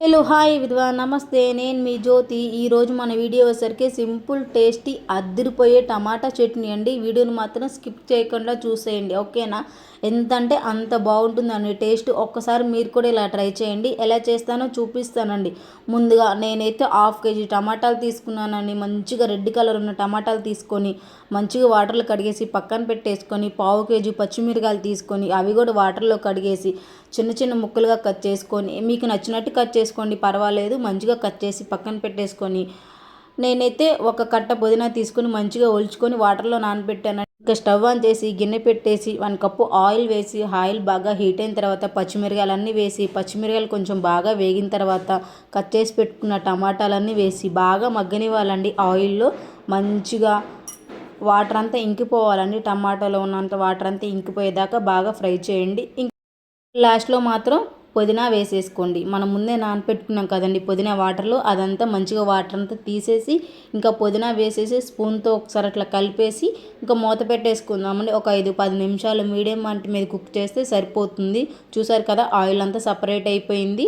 Hello hi విధవా నమస్తే, నేను మీ జ్యోతి. ఈరోజు మన వీడియో వచ్చేసరికి సింపుల్ టేస్టీ అద్దిరిపోయే టమాటా చట్నీ అండి. వీడియోని మాత్రం స్కిప్ చేయకుండా చూసేయండి, ఓకేనా? ఎంత అంటే అంత బాగుంటుందండి టేస్ట్. ఒక్కసారి మీరు కూడా ఇలా ట్రై చేయండి. ఎలా చేస్తానో చూపిస్తానండి. ముందుగా నేనైతే హాఫ్ కేజీ టమాటాలు తీసుకున్నానండి. మంచిగా రెడ్ కలర్ ఉన్న టమాటాలు తీసుకొని మంచిగా వాటర్లో కడిగేసి పక్కన పెట్టేసుకొని, పావు కేజీ పచ్చిమిరకాయలు తీసుకొని అవి కూడా వాటర్లో కడిగేసి చిన్న చిన్న ముక్కలుగా కట్ చేసుకొని, మీకు నచ్చినట్టు కట్ చేసుకోండి పర్వాలేదు, మంచిగా కట్ చేసి పక్కన పెట్టేసుకొని, నేనైతే ఒక కట్ట పుదీనా తీసుకొని మంచిగా ఒలుచుకొని వాటర్లో నానబెట్టాను. ఇంకా స్టవ్ ఆన్ చేసి గిన్నె పెట్టేసి 1 కప్పు ఆయిల్ వేసి, ఆయిల్ బాగా హీట్ అయిన తర్వాత పచ్చిమిరకాయలన్నీ వేసి, పచ్చిమిరకాయలు కొంచెం బాగా వేగిన తర్వాత కట్ చేసి పెట్టుకున్న టమాటాలన్నీ వేసి బాగా మగ్గనివ్వాలండి. ఆయిల్లో మంచిగా వాటర్ అంతా ఇంకిపోవాలండి. టమాటాలో ఉన్నంత వాటర్ అంతా ఇంకిపోయేదాకా బాగా ఫ్రై చేయండి. లాస్ట్లో మాత్రం పుదీనా వేసేసుకోండి. మనం ముందే నానపెట్టుకున్నాం కదండి పుదీనా వాటర్లో, అదంతా మంచిగా వాటర్ అంతా తీసేసి ఇంకా పుదీనా వేసేసి స్పూన్తో ఒకసారి అట్లా కలిపేసి ఇంకా మూత పెట్టేసుకుందామండి. ఒక 5-10 నిమిషాలు మీడియం మంట మీద కుక్ చేస్తే సరిపోతుంది. చూసారు కదా, ఆయిల్ అంతా సపరేట్ అయిపోయింది.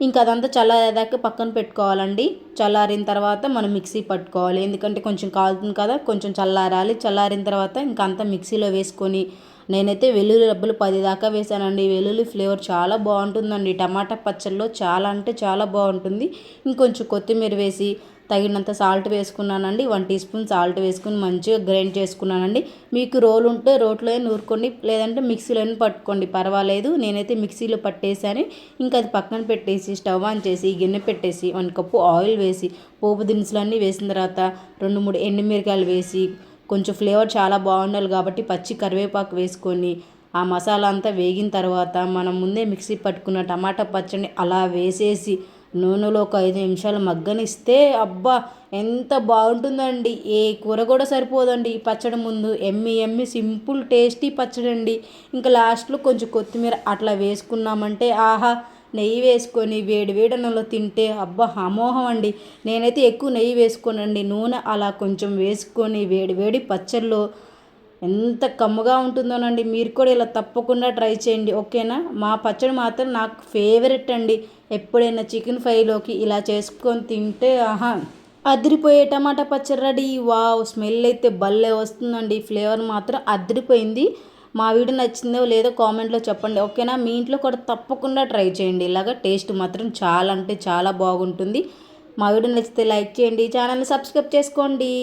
ఇంకా అదంతా చల్లారేదాకా పక్కన పెట్టుకోవాలండి. చల్లారిన తర్వాత మనం మిక్సీ పట్టుకోవాలి, ఎందుకంటే కొంచెం కాలుతుంది కదా, కొంచెం చల్లారాలి. చల్లారిన తర్వాత ఇంకా అంతా మిక్సీలో వేసుకొని, నేనైతే వెల్లుల్లి రెబ్బలు 10 దాకా వేసానండి. వెల్లుల్లి ఫ్లేవర్ చాలా బాగుంటుందండి టమాటా పచ్చళ్ళలో, చాలా అంటే చాలా బాగుంటుంది. ఇంకొంచెం కొత్తిమీర వేసి తగినంత సాల్ట్ వేసుకున్నానండి. 1 టీ స్పూన్ సాల్ట్ వేసుకుని మంచిగా గ్రైండ్ చేసుకున్నానండి. మీకు రోలు ఉంటే రోట్లో నూరుకోండి, లేదంటే మిక్సీలోనే పట్టుకోండి పర్వాలేదు. నేనైతే మిక్సీలో పట్టేసాను. ఇంకా అది పక్కన పెట్టేసి స్టవ్ ఆన్ చేసి గిన్నె పెట్టేసి 1 కప్పు ఆయిల్ వేసి పోపు దినుసులన్నీ వేసిన తర్వాత 2-3 ఎండుమిరకాయలు వేసి, కొంచెం ఫ్లేవర్ చాలా బాగుండాలి కాబట్టి పచ్చి కరివేపాకు వేసుకొని, ఆ మసాలా అంతా వేగిన తర్వాత మనం ముందే మిక్సీ పట్టుకున్న టమాటా పచ్చడిని అలా వేసేసి నూనెలో ఒక 5 నిమిషాలు మగ్గనిస్తే అబ్బా ఎంత బాగుంటుందండి. ఏ కూర కూడా సరిపోదండి ఈ పచ్చడి ముందు. ఎమ్మి ఎమ్మి సింపుల్ టేస్టీ పచ్చడి అండి. ఇంకా లాస్ట్లో కొంచెం కొత్తిమీర అట్లా వేసుకున్నామంటే ఆహా, నెయ్యి వేసుకొని వేడి వేడి అన్నంలో తింటే అబ్బా అమోఘం అండి. నేనైతే ఎక్కువ నెయ్యి వేసుకోనండి, నూనె అలా కొంచెం వేసుకొని వేడి వేడి పచ్చళ్ళు ఎంత కమ్మగా ఉంటుందోనండి. మీరు కూడా ఇలా తప్పకుండా ట్రై చేయండి, ఓకేనా? మా పచ్చడి మాత్రం నాకు ఫేవరెట్ అండి. ఎప్పుడైనా చికెన్ ఫ్రైలోకి ఇలా చేసుకొని తింటే ఆహా, అదిరిపోయే టమాటా పచ్చడి రెడీ. వావ్, స్మెల్ అయితే భలే వస్తుందండి. ఫ్లేవర్ మాత్రం అదిరిపోయింది. మా వీడియో నచ్చిందో లేదో కామెంట్లో చెప్పండి, ఓకేనా? మీ ఇంట్లో కూడా తప్పకుండా ట్రై చేయండి. ఇలాగ టేస్ట్ మాత్రం చాలా అంటే చాలా బాగుంటుంది. మా వీడియో నచ్చితే లైక్ చేయండి, ఛానల్ని సబ్స్క్రైబ్ చేసుకోండి.